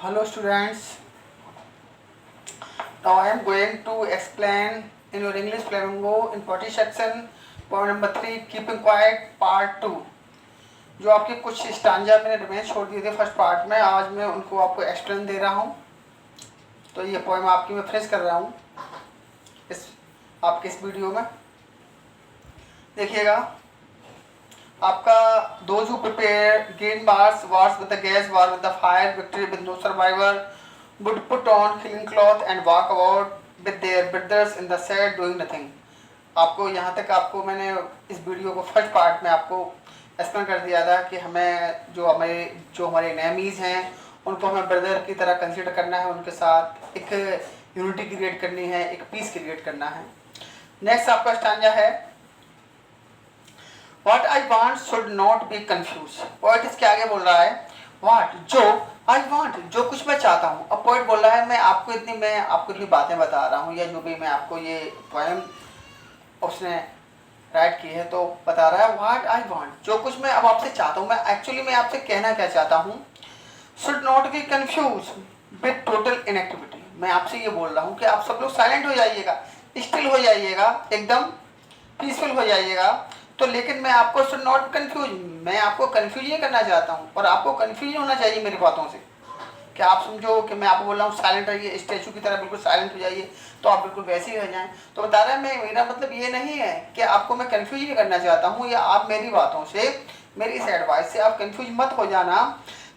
Hello students, now I am going to explain in your English Flamingo in 40 section point number 3 keeping quiet part 2। जो आपके कुछ stanza मैंने remain छोड़ दिए थे फर्स्ट पार्ट में, आज मैं उनको आपको एक्सप्लेन दे रहा हूँ। तो ये पोएम आपकी मैं फ्रेश कर रहा हूँ आपके इस वीडियो में। देखिएगा, आपका those who prepare gain wars with the gas, war with the fire, victory with no survivor, would put on clean cloth and walk about with their brothers in the sad doing nothing। आपको यहाँ तक आपको मैंने इस video को first part में आपको explain कर दिया था कि हमें जो हमारे एनिमीज़ हैं उनको हमें ब्रदर की तरह कंसिडर करना है, उनके साथ एक यूनिटी क्रिएट करनी है, एक पीस क्रिएट करना है। नेक्स्ट आपका स्टांजा है What I want should not be confused। Poet इसके आगे बोल रहा है What जो I want, जो कुछ मैं चाहता हूँ। अब पोएट बोल रहा है मैं आपको इतनी बातें बता रहा हूँ, या जो भी मैं आपको ये पोएम उसने राइट की है तो बता रहा है What I want, जो कुछ मैं अब आपसे चाहता हूँ। मैं आपसे कहना क्या चाहता हूँ, should not be confused with total inactivity। मैं आपसे ये बोल रहा हूँ कि आप सब लोग साइलेंट हो जाइएगा, स्टिल हो जाइएगा, एकदम पीसफुल हो जाइएगा। तो लेकिन मैं आपको शुड नॉट कंफ्यूज, मैं आपको कंफ्यूज नहीं करना चाहता हूँ, और आपको कंफ्यूज होना चाहिए मेरी बातों से कि आप समझो कि मैं आपको बोल रहा हूँ साइलेंट रहिए, स्टैचू की तरह बिल्कुल साइलेंट हो जाइए, तो आप बिल्कुल वैसे ही हो जाएं। तो बता रहा है मेरा मतलब ये नहीं है कि आपको मैं कंफ्यूज नहीं करना चाहता हूँ, या आप मेरी बातों से, मेरी इस एडवाइस से आप कंफ्यूज मत हो जाना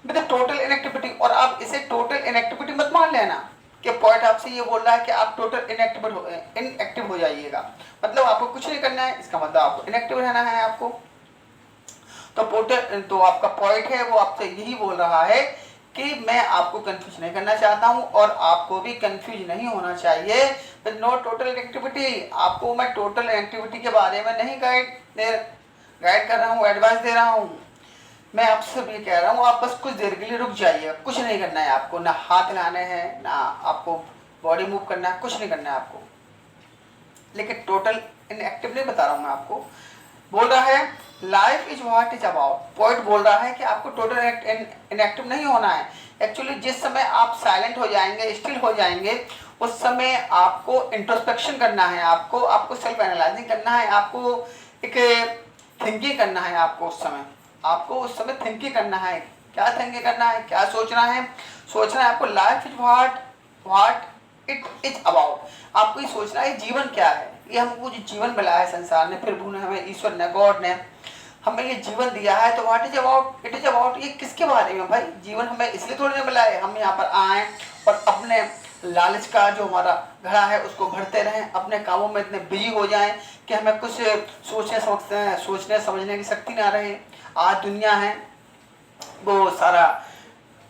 विद टोटल इनएक्टिविटी। और आप इसे टोटल इनएक्टिविटी मत मान लेना कि पोएट आपसे ये बोल रहा है कि आप टोटल इनएक्टिव हो जाइएगा, मतलब आपको कुछ नहीं करना है, इसका मतलब आपको इनएक्टिव रहना है आपको। तो आपका पोएट है वो आपसे यही बोल रहा है कि मैं आपको कंफ्यूज नहीं करना चाहता हूँ, और आपको भी कंफ्यूज नहीं होना चाहिए विद नो टोटल इनएक्टिविटी। आपको मैं टोटल इनएक्टिविटी के बारे में नहीं गाइड कर रहा हूँ, एडवाइस दे रहा हूँ। मैं आपसे ये कह रहा हूँ आप बस कुछ देर के लिए रुक जाइएगा, कुछ नहीं करना है आपको, ना हाथ हिलाने हैं, ना आपको बॉडी मूव करना है, कुछ नहीं करना है आपको। लेकिन टोटल इनएक्टिव नहीं बता रहा हूँ मैं आपको। बोल रहा है life is what is about. Poet बोल रहा है कि आपको टोटल इनएक्टिव नहीं होना है। एक्चुअली जिस समय आप साइलेंट हो जाएंगे, स्टिल हो जाएंगे, उस समय आपको इंट्रोस्पेक्शन करना है, आपको सेल्फ एनालाइजिंग करना है, आपको एक थिंकिंग करना है। आपको उस समय थिंकिंग करना है। क्या थिंकिंग करना है, क्या सोचना है आपको life is what it is about. आपको ये सोचना है जीवन क्या है, ये हमको जो जीवन मिला है संसार ने, प्रभु ने हमें, ईश्वर ने, गॉड ने हमें ये जीवन दिया है, तो what is about, it is about, ये किसके बारे में भाई। जीवन हमें इसलिए थोड़ी ना मिला है हम यहाँ पर आए और अपने लालच का जो हमारा घड़ा है उसको भरते रहें, अपने कामों में इतने बिजी हो जाएं कि हमें कुछ सोचने समझने की शक्ति ना रहे। आज दुनिया है वो सारा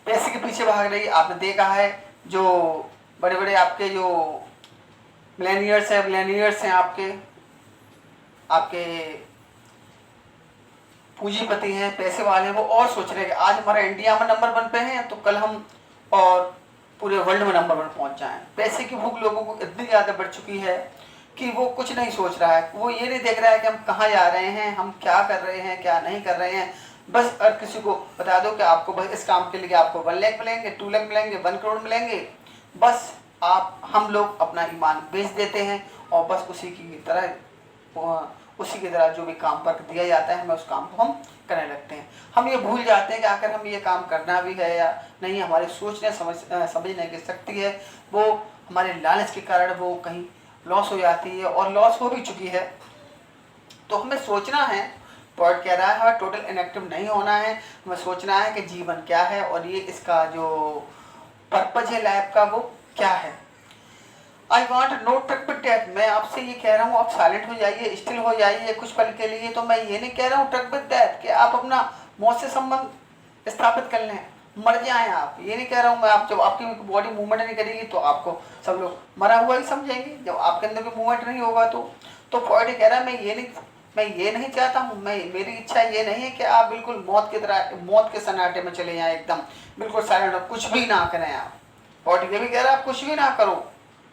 पैसे के पीछे भाग रही। आपने देखा है जो बड़े बड़े आपके जो मिलेनियर्स हैं आपके पूंजीपति हैं, पैसे वाले हैं, वो और सोच रहे हैं कि आज हमारा इंडिया में नंबर 1 पे है तो कल हम और पूरे वर्ल्ड में नंबर 1 पहुंच जाएं। पैसे की भूख लोगों को इतनी ज़्यादा बढ़ चुकी है कि वो कुछ नहीं सोच रहा है, वो ये नहीं देख रहा है कि हम कहाँ जा रहे हैं, हम क्या कर रहे हैं, क्या नहीं कर रहे हैं। बस अगर किसी को बता दो कि आपको बस इस काम के लिए आपको 1 लाख मिलेंगे, 2 लाख मिलेंगे, 1 करोड़ मिलेंगे, बस हम लोग अपना ईमान बेच देते हैं और बस उसी की तरह जो भी काम पर दिया जाता है हमें उस काम को हम करने लगते हैं। हम ये भूल जाते हैं कि आखिर हम ये काम करना भी है या नहीं। हमारे सोचने समझने की शक्ति है वो हमारे लालच के कारण वो कहीं लॉस हो जाती है, और लॉस हो भी चुकी है। तो हमें सोचना है, पोएट कह रहा है हमें टोटल इनएक्टिव नहीं होना है, हमें सोचना है कि जीवन क्या है और ये इसका जो पर्पज है लाइफ का वो क्या है। I want no truck with death. मैं आपसे ये कह रहा हूँ आप साइलेंट हो जाइए, स्टिल हो जाइए कुछ पल के लिए। तो मैं ये नहीं कह रहा हूँ ट्रक विद डेथ कि आप अपना मौत से संबंध स्थापित कर लें, मर जाएं आप। ये नहीं कह रहा हूँ मैं। आप जब आपकी बॉडी मूवमेंट नहीं करेगी तो आपको सब लोग मरा हुआ ही समझेंगे, जब आपके अंदर भी मूवमेंट नहीं होगा तो पोएट कह रहा है मैं ये नहीं चाहता हूँ, मेरी इच्छा ये नहीं है कि आप बिल्कुल मौत के सन्नाटे में चले जाएं, एकदम बिल्कुल साइलेंट हो, कुछ भी ना करें आप। पोएट ये भी कह रहा है आप कुछ भी ना करो।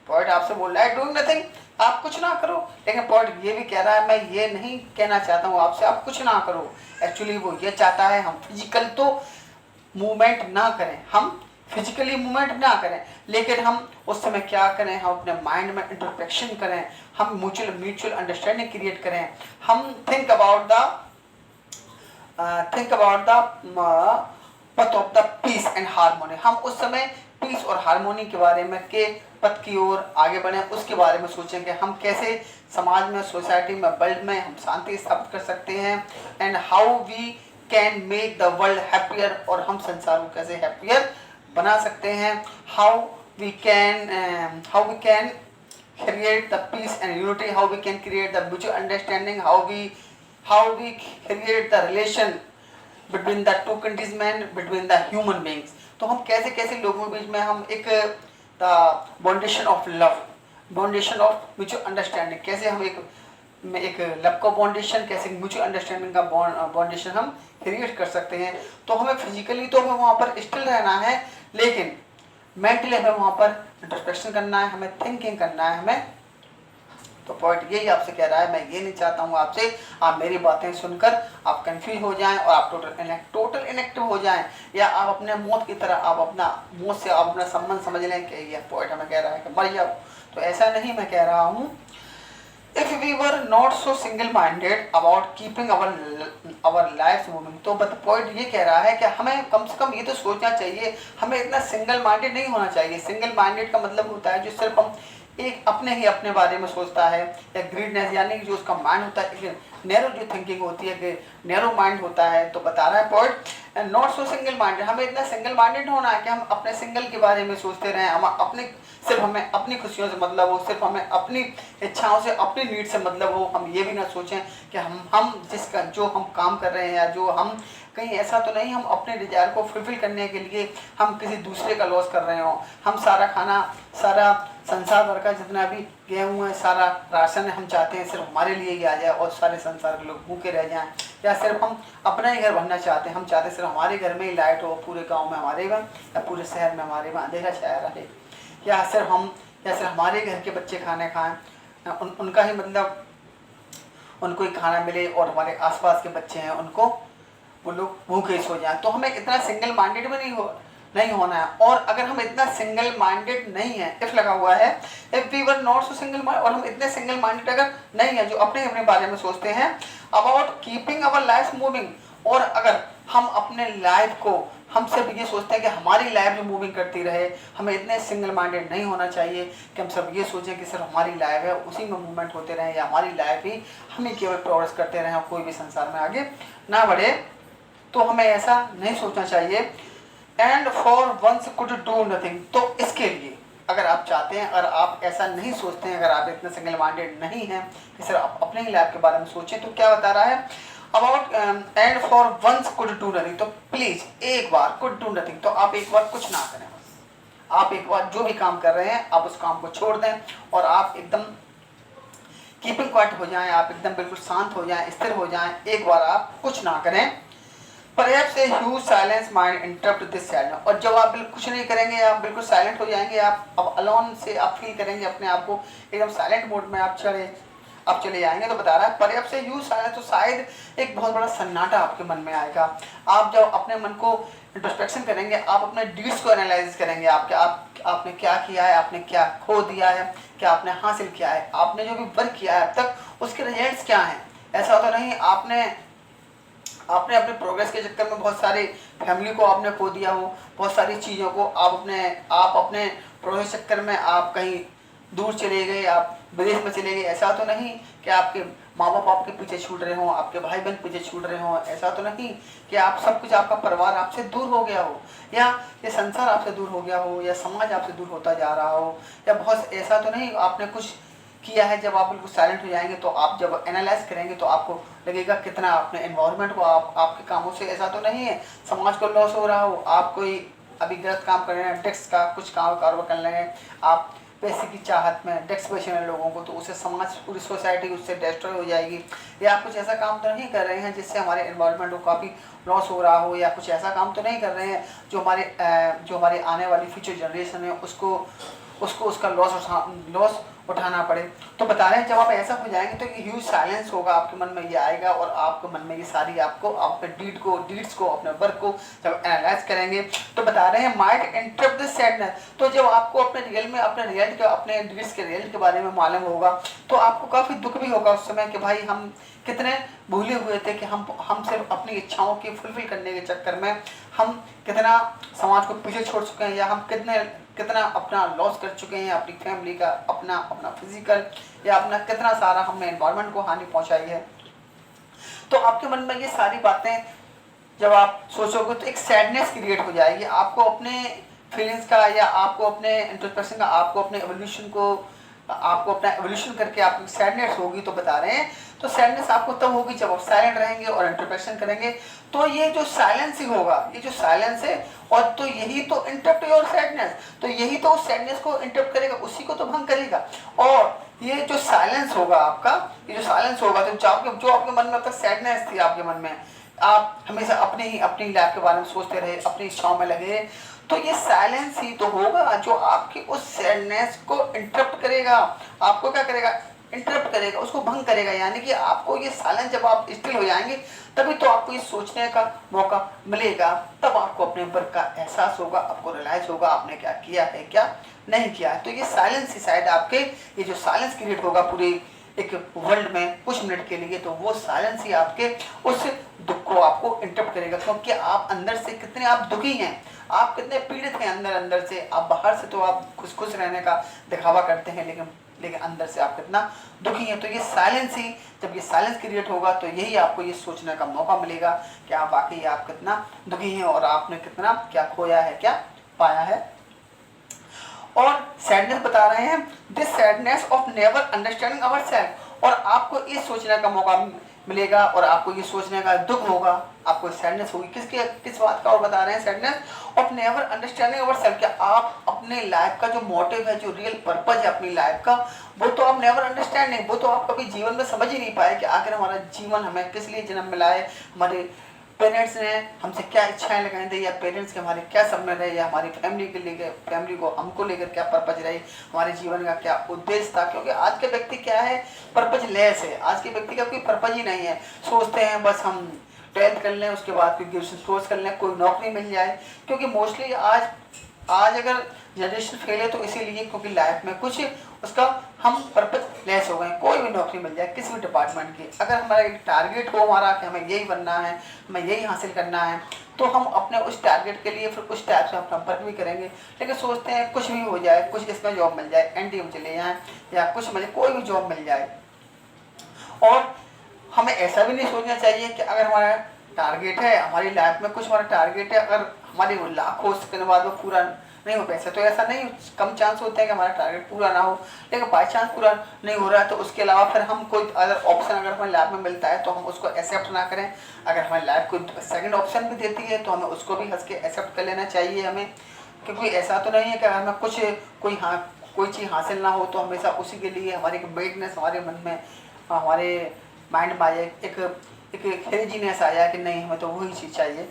पोएट आपसे बोल रहा है डूइंग नथिंग, आप कुछ ना करो। लेकिन पोएट ये भी कह रहा है मैं ये नहीं कहना चाहता हूँ आपसे आप कुछ ना करो। एक्चुअली वो ये चाहता है हम फिजिकल तो मूवमेंट ना करें, हम फिजिकली मूवमेंट ना करें, लेकिन हम उस समय क्या करें, हम अपने माइंड में इंट्रोस्पेक्शन करें, हम म्यूचुअल अंडरस्टैंडिंग क्रिएट करें, हम think about the path of the peace and harmony. हम उस समय पीस और हार्मोनी के बारे में, के पथ की ओर आगे बढ़े, उसके बारे में सोचेंगे हम कैसे समाज में, सोसाइटी में, वर्ल्ड में हम शांति स्थापित कर सकते हैं, and how we can make the world happier, और हम संसार को कैसे हैप्पियर बना सकते हैं, how we can create the peace and unity, how we can create the mutual understanding, how we create the relation between the two countries men, between the human beings। तो हम कैसे कैसे लोगों के बीच में हम एक the boundation of love, boundation of mutual understanding, कैसे हम एक लव का बाउंडेशन, कैसे म्यूचुअल अंडरस्टैंडिंग का बाउंडेशन हम क्रिएट कर सकते हैं। तो हमें फिजिकली तो हमें वहाँ पर स्टिल रहना है, लेकिन मेंटली हमें वहाँ पर इंट्रोस्पेक्शन करना है, हमें थिंकिंग करना है हमें। तो पॉइंट यही आपसे कह रहा है, मैं ये नहीं चाहता हूँ आपसे आप मेरी बातें सुनकर आप कंफ्यूज हो जाएं और आप टोटल इनेक्टिव हो जाएं, या आप अपने मौत की तरह आप अपना मौत से आप अपना संबंध समझ लें कि ये पॉइंट हमें कह रहा है कि मर जाओ। तो ऐसा नहीं मैं कह रहा हूँ। If we were not so single-minded about keeping our lives moving, तो बट पॉइंट ये कह रहा है कि हमें कम से कम ये तो सोचना चाहिए, हमें इतना सिंगल माइंडेड नहीं होना चाहिए। सिंगल माइंडेड का मतलब होता है जो सिर्फ हम एक अपने बारे में सोचता है, या ग्रीडनेस यानी कि जो उसका माइंड होता है, नैरो जो थिंकिंग होती है कि नैरो माइंड होता है। तो बता रहा है point not so single minded, हमें इतना सिंगल माइंडेड होना है कि हम अपने सिंगल के बारे में सोचते रहें, सिर्फ हमें अपनी खुशियों से मतलब हो, सिर्फ हमें अपनी इच्छाओं से, अपनी नीड से मतलब हो। हम ये भी ना सोचें कि हम जो हम काम कर रहे हैं, या जो हम कहीं ऐसा तो नहीं हम अपने डिजायर को फुलफिल करने के लिए हम किसी दूसरे का लॉस कर रहे हो। हम सारा खाना, सारा संसार भर का जितना भी गेहूँ है, सारा राशन हम चाहते हैं सिर्फ हमारे लिए ही आ जाए और सारे संसार के लोग भूखे रह जाएं, या सिर्फ हम अपना ही घर बनना चाहते हैं, हम चाहते हैं सिर्फ हमारे घर में ही लाइट हो, पूरे गाँव में हमारे में, या पूरे शहर में हमारे में अंधेरा छाया रहे, या सिर्फ हमारे घर के बच्चे खाने खाएं, उनका ही मतलब उनको ही खाना मिले, और हमारे आसपास के बच्चे हैं उनको वो लोग भूखे सो जाएं। तो हमें इतना सिंगल माइंडेड में नहीं होना है। और अगर हम इतना सिंगल माइंडेड नहीं है, इफ लगा हुआ है, if we were not so single mind, और हम इतने सिंगल माइंडेड अगर नहीं है जो अपने बारे में सोचते हैं about keeping our life moving, और अगर हम अपने लाइफ को, हम सिर्फ ये सोचते हैं कि हमारी लाइफ जो मूविंग करती रहे, हमें इतने सिंगल माइंडेड नहीं होना चाहिए कि हम सब ये सोचें कि सिर्फ हमारी लाइफ है उसी में मूवमेंट होते रहें, या हमारी लाइफ ही हमें केवल प्रोग्रेस करते रहें, कोई भी संसार में आगे ना बढ़े। तो हमें ऐसा नहीं सोचना चाहिए। And for once could do nothing, तो इसके लिए अगर आप चाहते हैं, अगर आप ऐसा नहीं सोचते हैं, अगर आप इतने सिंगल माइंडेड नहीं हैं कि सिर्फ आप अपने ही लाइफ के बारे में सोचें, तो क्या बता रहा है about and for once could do nothing, तो प्लीज एक बार कुड डू नथिंग, तो आप एक बार कुछ ना करें, बस आप एक बार जो भी काम कर रहे हैं आप उस काम को छोड़ दें और आप एकदम कीपिंग क्वाइट हो जाएं, आप एकदम बिल्कुल शांत हो जाएं, स्थिर हो जाएं, एक बार आप कुछ ना करें। Perhaps a huge silence might interrupt this silence, और जब आप बिल्कुल कुछ नहीं करेंगे, आप बिल्कुल साइलेंट हो जाएंगे, आप अब अलोन से आप फील करेंगे अपने आप को, एकदम साइलेंट मोड में आप चले जाएंगे। तो बता रहा है perhaps a huge silence, तो शायद एक बहुत बड़ा सन्नाटा आपके मन में आएगा। आप जब अपने मन को इंट्रोस्पेक्शन करेंगे, आप अपने डीड्स को एनालाइज करेंगे, आपने क्या किया है, आपने क्या खो दिया है, क्या आपने हासिल किया है, आपने जो भी वर्क किया है अब तक उसके रिजल्ट्स क्या हैं। ऐसा तो नहीं आपने अपने प्रोग्रेस के चक्कर में बहुत सारी फैमिली को आपने खो दिया हो, बहुत सारी चीज़ों को आप अपने प्रोग्रेस चक्कर में आप कहीं दूर चले गए, आप विदेश में चले गए। ऐसा तो नहीं कि आपके माँ बाप आपके पीछे छूट रहे हों, आपके भाई बहन पीछे छूट रहे हों। ऐसा तो नहीं कि आप सब कुछ, आपका परिवार आपसे दूर हो गया हो, या ये संसार आपसे दूर हो गया हो, या समाज आपसे दूर होता जा रहा हो, या बहुत ऐसा तो नहीं आपने कुछ किया है। जब आप बिल्कुल साइलेंट हो जाएंगे तो आप जब एनालाइज करेंगे तो आपको लगेगा कितना आपने एनवायरनमेंट को, आपके कामों से ऐसा तो नहीं है समाज को लॉस हो रहा हो, आप कोई अभी गलत काम कर रहे हैं, टैक्स का कुछ कारोबार कर रहे हैं, आप पैसे की चाहत में टैक्स पेशे हैं लोगों को, तो उससे समाज, पूरी सोसाइटी उससे डिस्ट्रॉय हो जाएगी। या आप कुछ ऐसा काम तो नहीं कर रहे हैं जिससे हमारे एनवायरनमेंट को काफ़ी लॉस हो रहा हो, या कुछ ऐसा काम तो नहीं कर रहे हैं जो हमारे आने वाली फ्यूचर जनरेशन है उसको उसका लॉस उठाना पड़े। तो बता रहे हैं जब आप ऐसा हो जाएंगे तो ये ह्यूज साइलेंस होगा, आपके मन में ये आएगा और आपके मन में ये सारी आपको अपने डीड्स को अपने वर्क को जब एनालाइज करेंगे तो बता रहे हैं माइट इंटरप्ट द सैडनेस। तो जब आपको अपने रियल में अपने रियल के अपने डीड्स के रियल के बारे में मालूम होगा तो आपको काफ़ी दुख भी होगा उस समय कि भाई हम कितने भूले हुए थे कि हम सिर्फ अपनी इच्छाओं की फुलफिल करने के चक्कर में हम कितना समाज को पीछे छोड़ चुके हैं, या हम कितना अपना लॉस कर चुके हैं, अपनी फैमिली का, अपना फिजिकल या अपना कितना सारा हमने एनवायरनमेंट को हानि पहुंचाई है। तो आपके मन में ये सारी बातें जब आप सोचोगे तो एक सैडनेस क्रिएट हो जाएगी, आपको अपने फीलिंग्स का या आपको अपने इंट्रोस्पेक्शन का, आपको अपने एवोल्यूशन को, आपको अपना एवोल्यूशन करके आपको सैडनेस होगी। तो बता रहे हैं तो सैडनेस आपको तब होगी जब आप साइलेंट रहेंगे और इंट्रोस्पेक्शन करेंगे। तो ये जो साइलेंस ही होगा, ये जो साइलेंस है, और तो यही तो इंटरप्ट योर सैडनेस, तो यही तो उस सैडनेस को इंटरप्ट करेगा, उसी को तो भंग करेगा। और ये जो साइलेंस होगा आपका, ये जो साइलेंस होगा तो जो आपके मन में अब तक सैडनेस थी, आपके मन में आप हमेशा अपनी लाइफ के बारे में सोचते रहे, अपनी इच्छाओं में लगे, तो ये साइलेंस ही तो होगा जो आपकी उस सैडनेस को इंटरप्ट करेगा। आपको क्या करेगा? इंटरप्ट करेगा, उसको भंग करेगा। यानी कि आपको ये साइलेंस, जब आप स्टिल हो जाएंगे तभी तो आपको ये सोचने का मौका मिलेगा, तब आपको अपने वर्क का एहसास होगा, आपको रियलाइज होगा आपने क्या किया है क्या नहीं किया है। तो ये साइलेंस ही शायद आपके, ये जो साइलेंस क्रिएट होगा पूरे एक वर्ल्ड में कुछ मिनट के लिए, तो वो साइलेंस ही आपके उस दुख को आपको इंटरप्ट करेगा। क्योंकि आप अंदर से कितने आप दुखी हैं, आप कितने पीड़ित हैं अंदर से। आप बाहर से तो आप खुश रहने का दिखावा करते हैं, लेकिन अंदर से आप कितना दुखी हैं। तो ये साइलेंस ही, जब ये साइलेंस क्रिएट होगा तो यही आपको ये सोचने का मौका मिलेगा कि आप वाकई आप कितना दुखी हैं और आपने कितना क्या खोया है, क्या पाया है। और सैडनेस बता रहे हैं this sadness of never understanding ourselves, और आपको ये सोचने का मौका मिलेगा और आपको ये सोचने का दुख होगा, आपको सैडनेस होगी किस बात का। और बता रहे हैं sadness of never understanding ourselves, कि आप अपने लाइफ का जो मोटिव है, जो रियल पर्पज है अपनी लाइफ का, वो तो आप नेवर अंडरस्टैंडिंग, वो तो आप कभी जीवन में समझ ही नहीं पाए कि आखिर हमारा जीवन हमें किस लिए जन्म मिला है, हमारे पेरेंट्स ने हमसे क्या इच्छाएं लगाई थी, या पेरेंट्स के हमारे क्या सपने रहे, या हमारी फैमिली को हमको लेकर क्या पर्पज रही, हमारे जीवन का क्या उद्देश्य था। क्योंकि आज के व्यक्ति क्या है, पर्पज लेस है। आज के व्यक्ति का कोई पर्पज ही नहीं है। सोचते हैं बस हम 12th कर लें, उसके बाद कोई ग्रेजुएशन कोर्स कर लें, कोई नौकरी मिल जाए। क्योंकि मोस्टली आज अगर जनरेशन फेल है तो इसीलिए क्योंकि लाइफ में कुछ उसका हम पर्पज लेस हो गए। कोई भी नौकरी मिल जाए किसी भी डिपार्टमेंट की, अगर हमारा एक टारगेट हो हमारा कि हमें यही बनना है, हमें यही हासिल करना है, तो हम अपने उस टारगेट के लिए फिर उस टाइप से अपना वर्क भी करेंगे। लेकिन सोचते हैं कुछ भी हो जाए, कुछ इसमें जॉब मिल जाए, एनडीए में चले जाएँ या कुछ मिले, कोई भी जॉब मिल जाए। और हमें ऐसा भी नहीं सोचना चाहिए कि अगर हमारा टारगेट है, हमारी लाइफ में कुछ हमारा टारगेट है, अगर हमारी लाख कोशिश करने बाद वो पूरा नहीं हो पैसा, तो ऐसा नहीं, कम चांस होते हैं कि हमारा टारगेट पूरा ना हो। लेकिन बाई चांस पूरा नहीं हो रहा है तो उसके अलावा फिर हम कोई अदर ऑप्शन अगर हमारी लाइफ में मिलता है तो हम उसको एक्सेप्ट ना करें। अगर हमारी लाइफ कोई सेकंड ऑप्शन भी देती है तो हमें उसको भी हंस के एक्सेप्ट कर लेना चाहिए हमें। क्योंकि ऐसा तो नहीं है कि अगर हमें कोई चीज़ हासिल ना हो तो हमेशा उसी के लिए हमारी एक वेटनेस हमारे मन में, हमारे माइंड में आए, एक क्रेजीनेस आया कि नहीं हमें तो वही चीज़ चाहिए।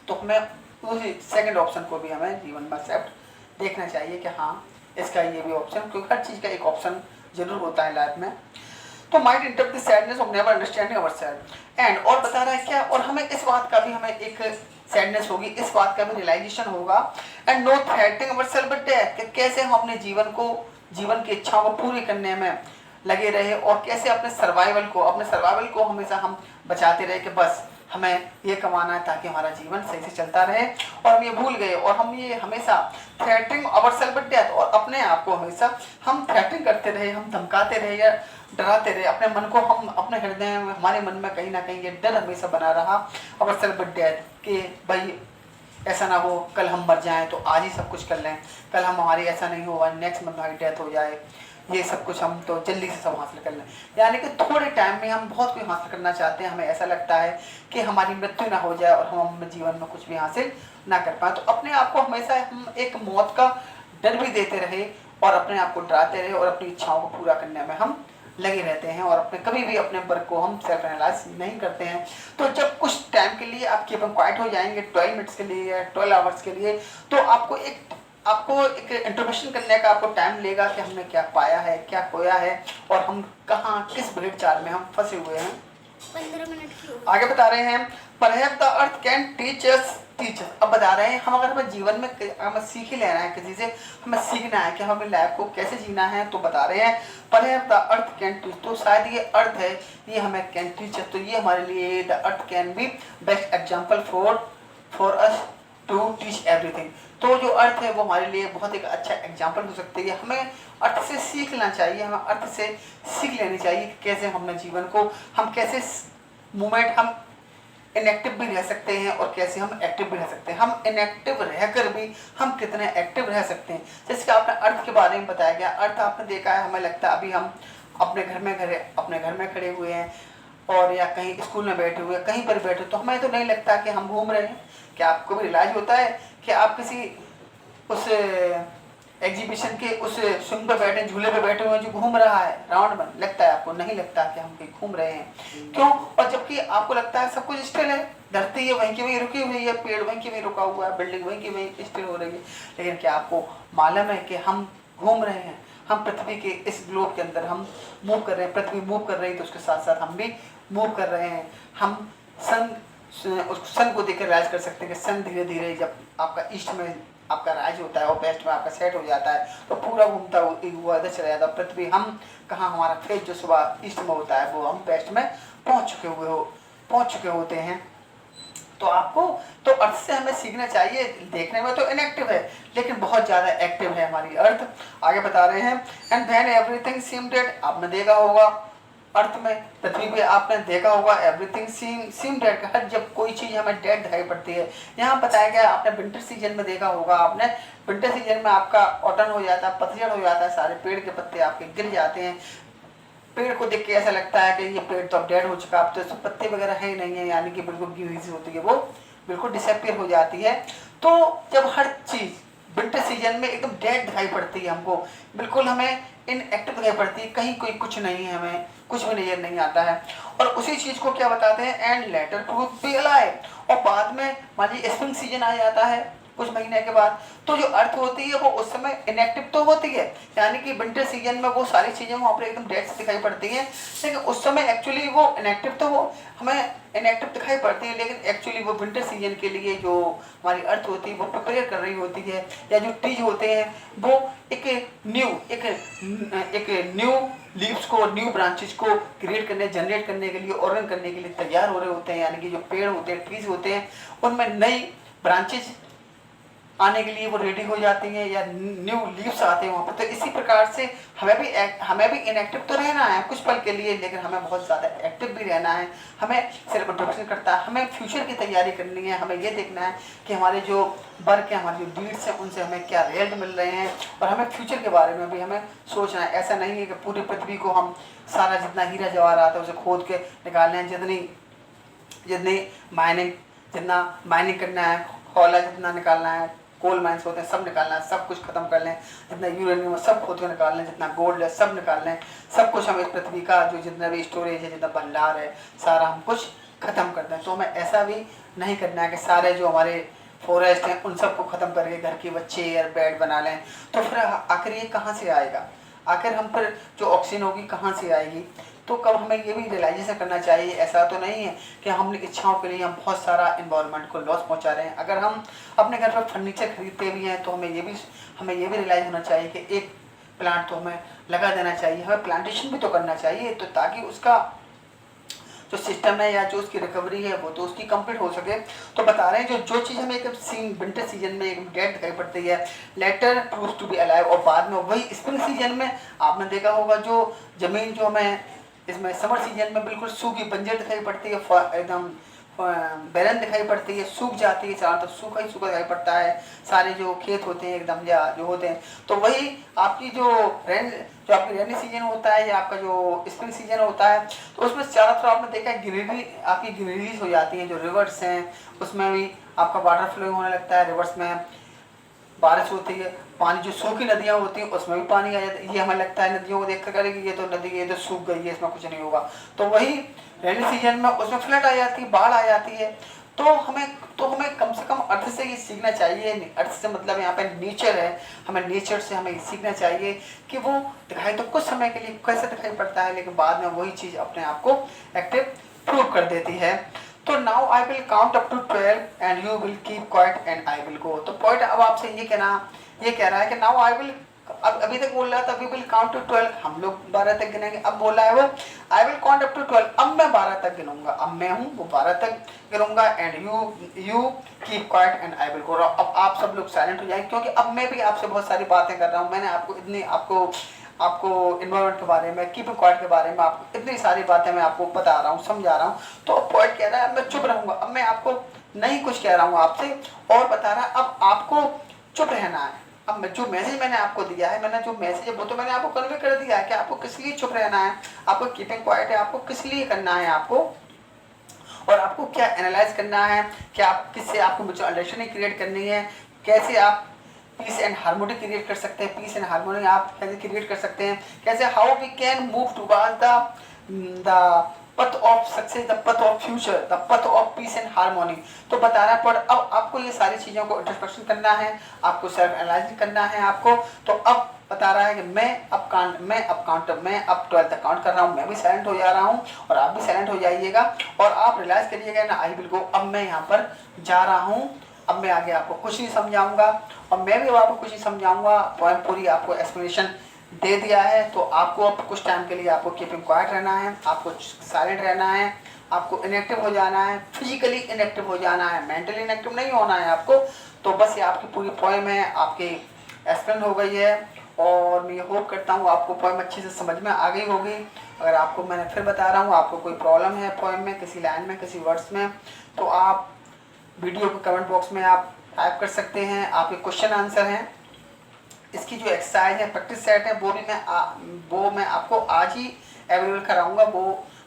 तो हमें उसी सेकंड ऑप्शन को भी हमें जीवन में एक्सेप्ट देखना चाहिए कि हाँ इसका ये भी ऑप्शन, क्योंकि हर चीज़ का एक ऑप्शन जरूर होता है लाइफ में। तो might interrupt the sadness of never understanding ourselves and, और बता रहा है क्या, और हमें इस बात का भी हमें एक सैडनेस होगी, इस बात का भी रियलाइजेशन होगा and no threatening ourselves with death, कि कैसे हम अपने जीवन की इच्छाओं को पूरी करने में लगे रहे और कैसे अपने सर्वाइवल को हमेशा हम बचाते रहे कि बस हमें ये कमाना है ताकि हमारा जीवन सही से चलता रहे। और हम ये भूल गए और हम ये हमेशा थ्रेटनिंग आवरसेल्फ विद डेथ, और अपने आप को हमेशा हम थ्रेटनिंग करते रहे, हम धमकाते रहे या डराते रहे अपने मन को। हम अपने हृदय में, हमारे मन में कहीं ना कहीं ये डर हमेशा बना रहा आवरसेल्फ विद डेथ कि भाई ऐसा ना हो कल हम मर जाएं तो आज ही सब कुछ कर लें, कल हमारी ऐसा नहीं हुआ नेक्स्ट मंथ हमारी डेथ हो जाए, ये सब कुछ हम तो जल्दी से सब हासिल कर लें। यानी कि थोड़े टाइम में हम बहुत कुछ हासिल करना चाहते हैं, हमें ऐसा लगता है कि हमारी मृत्यु ना हो जाए और हम अपने जीवन में कुछ भी हासिल ना कर पाए। तो अपने आप को हमेशा हम एक मौत का डर भी देते रहे और अपने आप को डराते रहे और अपनी इच्छाओं को पूरा करने में हम लगे रहते हैं और कभी भी अपने वर्क को हम सेल्फ एनालाइज नहीं करते हैं। तो जब कुछ टाइम के लिए आप कीप क्वाइट हो जाएंगे, 12 मिनट्स के लिए या 12 आवर्स के लिए, तो आपको आपको एक इंट्रोडक्शन करने का आपको टाइम लेगा कि हमने क्या पाया है, क्या खोया है, और हम कहाँ किस भेड़ चाल में हम फंसे हुए हैं। 15 मिनट की आगे बता रहे हैं, perhaps the earth can teach us. अब बता रहे हैं हम अगर हमें जीवन में हमें सीख ही लेना है, किसी से हमें सीखना है कि हमें लाइफ को कैसे जीना है, तो बता रहे हैं perhaps the earth can teach. तो शायद ये अर्थ है, ये हमें कैन टीच, तो ये हमारे लिए the earth can be best example for us to teach everything. तो जो अर्थ है वो हमारे लिए बहुत एक अच्छा एग्जाम्पल हो सकती है। हमें अर्थ से सीखना चाहिए, हमें अर्थ से सीख लेनी चाहिए कि कैसे हमने जीवन को, हम कैसे मूवमेंट, हम इनएक्टिव भी रह सकते हैं और कैसे हम एक्टिव भी रह सकते हैं। हम इनएक्टिव रहकर भी हम कितने एक्टिव रह सकते हैं। जैसे कि आपने अर्थ के बारे में बताया गया, अर्थ आपने देखा है, हमें लगता है अभी हम अपने घर में खड़े हुए हैं और या कहीं स्कूल में बैठे हुए, कहीं पर बैठे, तो हमें तो नहीं लगता कि हम घूम रहे हैं। क्या आपको भी रियलाइज होता है कि आप किसी उस एग्जीबिशन के उस स्विंग पे बैठे, झूले पे बैठे हुए हैं जो घूम रहा है राउंड में, लगता है आपको? नहीं लगता कि हम कहीं घूम रहे हैं। क्यों? और जबकि आपको लगता है सब कुछ स्टिल है, धरती है वहीं की वहीं रुकी हुई है, पेड़ वहीं की वहीं रुका हुआ है, बिल्डिंग वहीं की वहीं स्टिल हो रही है। लेकिन क्या आपको मालूम है कि हम घूम रहे हैं, हम पृथ्वी के इस ग्लोब के अंदर हम मूव कर रहे हैं, पृथ्वी मूव कर रही है तो उसके साथ साथ हम भी मूव कर रहे हैं। हम सन को देखकर रियलाइज कर सकते हैं कि सन धीरे धीरे जब आपका ईस्ट में आपका राइज होता है और वेस्ट में आपका सेट हो जाता है तो पूरा घूमता हुआ इधर चला जाता है पृथ्वी। हम कहाँ, हमारा फेज जो सुबह ईस्ट में होता है वो हम वेस्ट में पहुँच चुके होते हैं। तो आपको तो अर्थ से हमें सीखना चाहिए। देखने में तो इनएक्टिव है लेकिन बहुत ज़्यादा एक्टिव है हमारी अर्थ। आगे बता रहे हैं, and when everything seemed dead. आपने देखा होगा अर्थ में, पृथ्वी पे आपने देखा होगा एवरीथिंग सीम डेड, हर जब कोई चीज़ हमें डेड दिखाई पड़ती है। यहाँ बताया गया, आपने विंटर सीजन में देखा होगा, आपने विंटर सीजन में आपका ऑटन हो जाता है, पतझड़ हो जाता है, सारे पेड़ के पत्ते आपके गिर जाते हैं। पेड़ को देख के ऐसा लगता है कि ये पेड़ तो अब डेड हो चुका, अब तो इसमें पत्ते वगैरह है ही नहीं है, यानी कि बिल्कुल गिरी सी होती है, वो बिल्कुल डिसअपियर हो जाती है। तो जब हर चीज़ विंटर सीजन में एकदम डेड दिखाई पड़ती है हमको, बिल्कुल हमें इनएक्टिव दिखाई पड़ती है, कहीं कोई कुछ नहीं है, हमें कुछ भी नजर नहीं आता है। और उसी चीज़ को क्या बताते हैं, and later truth be alive. और बाद में मान लीजिए स्प्रिंग सीजन आ जाता है कुछ महीने के बाद, तो जो अर्थ होती है वो उस समय इनएक्टिव तो होती है, यानी कि विंटर सीजन में वो सारी चीज़ें वहाँ पर एकदम डेड से दिखाई पड़ती हैं, लेकिन उस समय एक्चुअली वो इनएक्टिव तो वो हमें इनएक्टिव दिखाई पड़ती है, लेकिन एक्चुअली वो विंटर सीजन के लिए जो हमारी अर्थ होती है वो प्रिपेयर कर रही होती है, या जो ट्रीज होते हैं वो एक न्यू लीव्स को, न्यू ब्रांचेस को क्रिएट करने, जनरेट करने के लिए, ऑर्गन करने के लिए तैयार हो रहे होते हैं। यानी कि जो पेड़ होते हैं, ट्रीज होते हैं, उनमें नई ब्रांचेस आने के लिए वो रेडी हो जाती हैं या न्यू लीव्स आते हैं वहाँ पर। तो इसी प्रकार से हमें भी इनएक्टिव तो रहना है कुछ पल के लिए, लेकिन हमें बहुत ज़्यादा एक्टिव भी रहना है। हमें सेल्फ इंट्रोडक्शन करता है, हमें फ्यूचर की तैयारी करनी है, हमें ये देखना है कि हमारे जो वर्क है, हमारे जो डीड्स हैं, उनसे हमें क्या रिजल्ट मिल रहे हैं, और हमें फ्यूचर के बारे में भी हमें सोचना है। ऐसा नहीं है कि पूरी पृथ्वी को हम सारा जितना हीरा जवाहरात है उसे खोद के निकाल लें, जितना माइनिंग करना है, कोयला जितना निकालना है, कोल माइंस होते हैं सब निकालना है, सब कुछ खत्म कर लें, जितना यूरेनियम है सब खोद के निकाल लें, जितना गोल्ड है सब निकाल लें, सब कुछ हम इस पृथ्वी का जो जितना भी स्टोरेज है, जितना भंडार है, सारा हम कुछ खत्म कर दें। तो हमें ऐसा भी नहीं करना है कि सारे जो हमारे फॉरेस्ट हैं उन सबको ख़त्म करके घर के बच्चे एयर बेड बना लें। तो फिर आखिर ये कहाँ से आएगा, आखिर हम पर जो ऑक्सीजन होगी कहाँ से आएगी। तो कब हमें ये भी रियलाइजेशन करना चाहिए, ऐसा तो नहीं है कि हम इच्छाओं के लिए हम बहुत सारा इन्वायरमेंट को लॉस पहुंचा रहे हैं। अगर हम अपने घर पर फर्नीचर खरीदते भी हैं तो हमें ये भी रियलाइज होना चाहिए कि एक प्लांट तो हमें लगा देना चाहिए, हमें प्लांटेशन भी तो करना चाहिए, तो ताकि उसका जो सिस्टम है या जो उसकी रिकवरी है वो तो उसकी कंप्लीट हो सके। तो बता रहे हैं जो चीज़ हमें एक विंटर सीजन में एक डेड दिखाई पड़ती है, later proves to be alive, और बाद में वही स्प्रिंग सीजन में आपने देखा होगा जो ज़मीन जो हमें इसमें समर सीजन में बिल्कुल सूखी बंजर दिखाई पड़ती है, एकदम बैरन दिखाई पड़ती है, सूख जाती है, चारों तरफ सूखा ही सूखा दिखाई पड़ता है, सारे जो खेत होते हैं एकदम या जो होते हैं। तो वही आपकी जो आपकी रेनी सीजन होता है या आपका जो स्प्रिंग सीजन होता है, तो उसमें चारों तरफ आपने देखा है ग्रीनरीज हो जाती हैं, जो रिवर्स हैं उसमें भी आपका वाटर फ्लो होने लगता है, रिवर्स में बारिश होती है, पानी जो सूखी नदियाँ होती हैं उसमें भी पानी आ जाता है। ये हमें लगता है नदियों को देख कर करेगी ये तो नदी ये तो सूख गई है, इसमें कुछ नहीं होगा। तो वही रेनी सीजन में उसमें फ्लड आ जाती है, बाढ़ आ जाती है। तो हमें कम से कम अर्थ से ये सीखना चाहिए। अर्थ से मतलब यहाँ पे नेचर है, हमें नेचर से हमें सीखना चाहिए कि वो दिखाई तो कुछ समय के लिए कैसे दिखाई पड़ता है, लेकिन बाद में वही चीज़ अपने आप को एक्टिव प्रूव कर देती है। तो now I will count up to 12 and you will keep quiet and I will go. तो पॉइंट अब आपसे ये कह रहा है कि नाउ आई विल, अब अभी तक बोल रहा था वी विल काउंट टू 12, हम लोग 12 तक गिनेंगे। अब बोल रहा है वो I will count up to 12, अब मैं 12 तक गिनूंगा, अब मैं हूँ वो 12 तक गिनूंगा and you keep quiet and I will go. अब आप सब लोग साइलेंट हो जाएंगे, क्योंकि अब मैं भी आपसे बहुत सारी बातें कर रहा हूँ। मैंने आपको इन्वायरमेंट के बारे में, कीपिंग क्वाइट के बारे में आपको इतनी सारी बातें मैं आपको बता रहा हूँ, समझा रहा हूँ। तो पॉइंट कह रहा है मैं चुप रहूंगा, अब मैं आपको नहीं कुछ कह रहा हूँ आपसे और बता रहा है, अब आपको चुप रहना है। अब जो मैसेज मैंने आपको दिया है, मैंने जो मैसेज है वो तो मैंने आपको कन्वे कर दिया है कि आपको किस लिए चुप रहना है, आपको कीपिंग क्वाइट है, आपको किस लिए करना है आपको, और आपको क्या एनालाइज करना है कि आप किससे आपको मुझे अंडरस्टैंडिंग क्रिएट करनी है, कैसे आप पीस एंड हार्मोनी क्रिएट कर सकते हैं, पीस एंड हार्मोनी आप कैसे क्रिएट कर सकते हैं, कैसे how we can move towards the path of success, the path of future, the path of peace and harmony. तो बता रहा है पर अब आपको ये सारी चीज़ों को इंट्रोस्पेक्शन करना है, आपको सेल्फ एनालाइज करना है आपको। तो अब बता रहा है कि मैं अब 12 तक काउंट कर रहा हूँ, मैं भी साइलेंट हो जा रहा हूँ और आप भी साइलेंट हो जाइएगा और आप रियलाइज करिएगा ना आई विल गो, अब मैं यहाँ पर जा रहा हूँ, अब मैं आगे आपको कुछ नहीं समझाऊंगा और मैं भी अब आपको कुछ नहीं समझाऊंगा। पोएम पूरी आपको एक्सप्लेनेशन दे दिया है। तो आपको अब कुछ टाइम के लिए आपको कीपिंग क्वाइट रहना है, आपको साइलेंट रहना है, आपको इनएक्टिव हो जाना है, फिजिकली इनएक्टिव हो जाना है, मेंटली इनएक्टिव नहीं होना है आपको। तो बस ये आपकी पूरी पोएम है, आपकी एक्सप्लेन हो गई है और मैं होप करता हूँ आपको पोएम अच्छे से समझ में आ गई होगी। अगर आपको, मैंने फिर बता रहा हूँ, आपको कोई प्रॉब्लम है पोएम में, किसी लाइन में, किसी वर्ड्स में, तो आप वीडियो के कमेंट बॉक्स में आप टाइप कर सकते हैं। आपके क्वेश्चन आंसर हैं, इसकी जो एक्सरसाइज है, प्रैक्टिस सेट है, वो मैं आपको आज ही अवेलेबल कराऊंगा।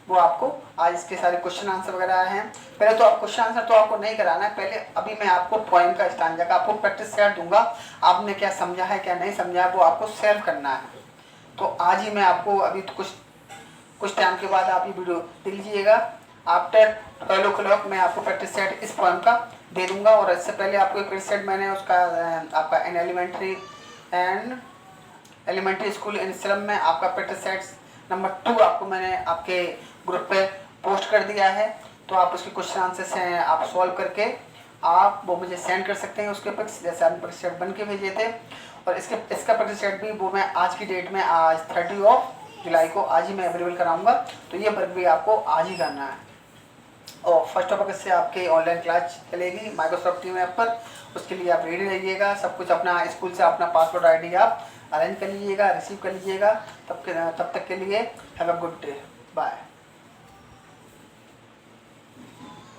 वो आपको आज इसके सारे क्वेश्चन आंसर वगैरह हैं। पहले तो आप क्वेश्चन आंसर तो आपको नहीं कराना है, पहले अभी मैं आपको पोएम का स्टांजा का आपको प्रैक्टिस सेट दूंगा। आपने क्या समझा है क्या नहीं समझा है वो आपको सेव करना है। तो आज ही मैं आपको अभी तो कुछ टाइम के बाद आप ये वीडियो देख लीजिएगा। आफ्टर 12 o'clock मैं आपको प्रैक्टिस सेट इस पोएम का दे दूंगा। और इससे पहले आपको एक प्रैक्टिस सेट मैंने उसका आपका एलिमेंट्री स्कूल इन सिलम में आपका प्रैक्टिस सेट नंबर 2 आपको मैंने आपके ग्रुप पे पोस्ट कर दिया है। तो आप उसके क्वेश्चन आंसर से आप सॉल्व करके आप वो मुझे सेंड कर सकते हैं उसके पिक्स, जैसे आपने प्रैक्टिस सेट बन के भेजे थे। और इसका प्रैक्टिस सेट भी वो मैं आज की डेट में, आज 30 जुलाई को आज ही मैं अवेलेबल कराऊंगा। तो ये वर्क भी आपको आज ही करना है। और फर्स्ट ऑफ अगस्त से आपके ऑनलाइन क्लास चलेगी माइक्रोसॉफ्ट टीम ऐप पर। उसके लिए आप रेडी रहिएगा, सब कुछ अपना स्कूल से अपना पासवर्ड आईडी आप अरेंज कर लीजिएगा, रिसीव कर लीजिएगा। तब तक के लिए have a good day, bye.